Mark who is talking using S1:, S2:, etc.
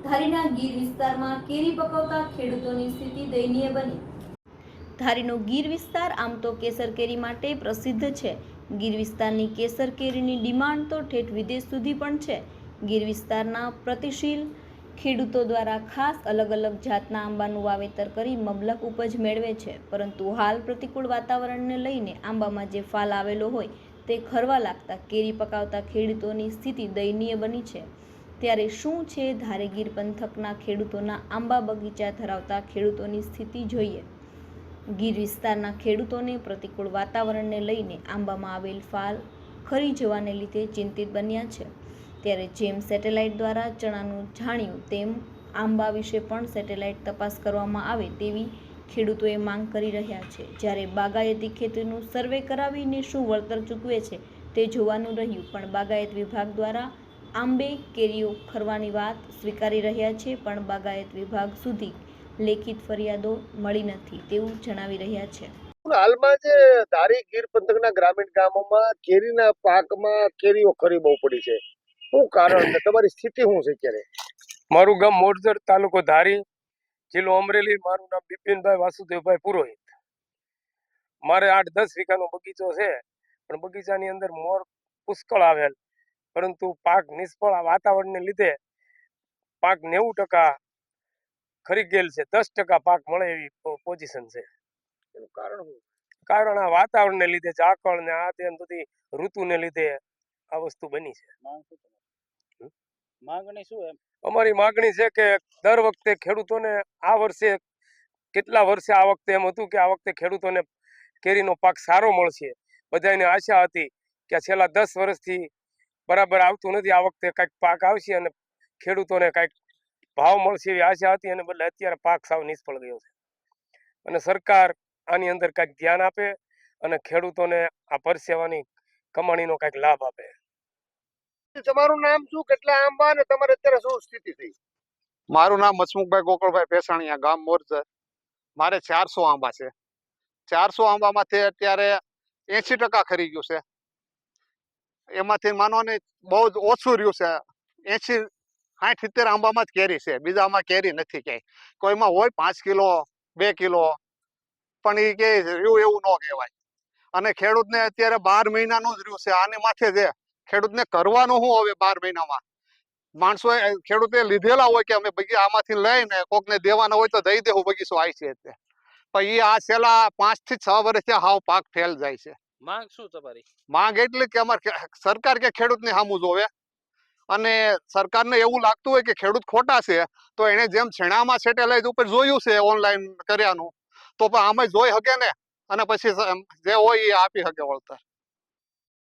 S1: ધારીના ગીર વિસ્તારમાં કેરી પકવતા ખેડૂતોની સ્થિતિ દયનીય બની. ધારીનો ગીર વિસ્તાર આમ તો કેસર કેરી માટે પ્રસિદ્ધ છે. ગીર વિસ્તારની કેસર કેરીની ડિમાન્ડ તો ઠેઠ વિદેશ સુધી પણ છે. ગીર વિસ્તારના પ્રતિશીલ ખેડૂતો દ્વારા ખાસ અલગ અલગ જાતના આંબાનું વાવેતર કરી મબલક ઉપજ મેળવે છે. પરંતુ હાલ પ્રતિકૂળ વાતાવરણને લઈને આંબામાં જે ફાલ આવેલો હોય તે ખરવા લાગતા કેરી પકાવતા ખેડૂતોની સ્થિતિ દયનીય બની છે. ત્યારે શું છે ધારી ગીર પંથકના ખેડૂતોના આંબા બગીચા ધરાવતા ખેડૂતોની સ્થિતિ જોઈએ. ગીર વિસ્તારના ખેડૂતોને પ્રતિકૂળ વાતાવરણને લઈને આંબામાં આવેલ ફાલ ખરી જવાને લીધે ચિંતિત બન્યા છે. ત્યારે જેમ સેટેલાઇટ દ્વારા ચણાનું જાણ્યું તેમ આંબા વિશે પણ સેટેલાઇટ તપાસ કરવામાં આવે તેવી ખેડૂતોએ માંગ કરી રહ્યા છે. જ્યારે બાગાયતી ખેતીનું સર્વે કરાવીને શું વળતર ચૂકવે છે તે જોવાનું રહ્યું. પણ બાગાયત વિભાગ દ્વારા આંબે કેરીઓ ખરવાની વાત સ્વીકારી રહ્યા છે, પણ બાગાયત વિભાગ સુધી લેખિત ફરિયાદો મળી નથી તેવું જણાવી રહ્યા છે.
S2: હાલમાં જે ધારી ગીર પંથકના ગ્રામીણ ગામોમાં કેરીના પાકમાં કેરીઓ ખરી બહુ પડી છે, શું કારણ છે? તમારી સ્થિતિ શું છે અત્યારે?
S3: મારું ગામ મોરજર, તાલુકો ધારી, જિલ્લો અમરેલી. મારું નામ બિપિનભાઈ વાસુદેવભાઈ પુરોહિત. મારે 8-10 વીઘાનો બગીચો છે, પણ બગીચાની અંદર મોર પુષ્કળ આવેલ, પરંતુ પાક નિષ્ફળ. વાતાવરણને લીધે પાક 90% ખરી ગયેલ છે. 10% પાક મળે એવી પોઝિશન છે.
S2: એનું કારણ શું?
S3: કારણ આ વાતાવરણને લીધે, ઝાકળ ને આ તે બધી ઋતુને લીધે આ વસ્તુ બની છે.
S4: માંગણી શું એમ?
S3: અમારી માગણી છે કે દર વખતે ખેડૂતોને આ વર્ષે કેટલા વર્ષે આ વખતે એમ હતું કે આ વખતે ખેડૂતોને કેરીનો પાક સારો મળશે. બધાને આશા હતી કે છેલ્લા 10 વર્ષથી બરાબર આવતું નથી, આ વખતે કંઈક પાક આવશે અને ખેડૂતોને કંઈક ભાવ મળશે એવી આશા હતી. અને બદલે અત્યારે પાક સાવ નિષ્ફળ ગયો છે. અને સરકાર આની અંદર કંઈક ધ્યાન આપે અને ખેડૂતોને આ પરસેવાની કમાણીનો કંઈક લાભ આપે.
S2: તમારું નામ શું, કેટલા આંબા, અને તમારે અત્યારે શું સ્થિતિ થઈ?
S5: મારું નામ હસમુખભાઈ ગોકળભાઈ પેસાણીયા, ગામ મોરજર. મારે 400 આંબા છે. 400 આંબામાંથી અત્યારે 80% ખરી ગયું છે. એમાંથી માનો ને બહુ જ ઓછું રહ્યું છે. 80-60-70 આંબામાં જ કેરી છે, બીજામાં કેરી નથી ક્યાંય. કોઈમાં હોય 5 કિલો 2 કિલો, પણ એ કે રહ્યું એવું ન કહેવાય. અને ખેડૂતને અત્યારે 12 મહિનાનું જ રહ્યું છે. આની માથે છે ખેડૂતને કરવાનું શું હવે 12 મહિનામાં? માણસો ખેડૂતે લીધેલા હોય કે અમે આમાંથી લઈને કોકને દેવાના હોય તો દઈ દેવું, બગીચો આવી છે એટલે. પણ એ આ છેલ્લા 5 થી 6 વર્ષથી હાવ પાક ફેલ જાય છે.
S4: માંગ શું તમારી?
S5: માંગ એટલી કે અમારે સરકાર કે ખેડૂતને સામું જોવે. અને સરકારને એવું લાગતું હોય કે ખેડૂત ખોટા છે, તો એને જેમ છેણામાં સેટેલાઇટ ઉપર જોયું છે ઓનલાઈન કર્યાનું, તો પણ આમાં જોઈ શકે ને, અને પછી જે હોય એ આપી શકે વળતર.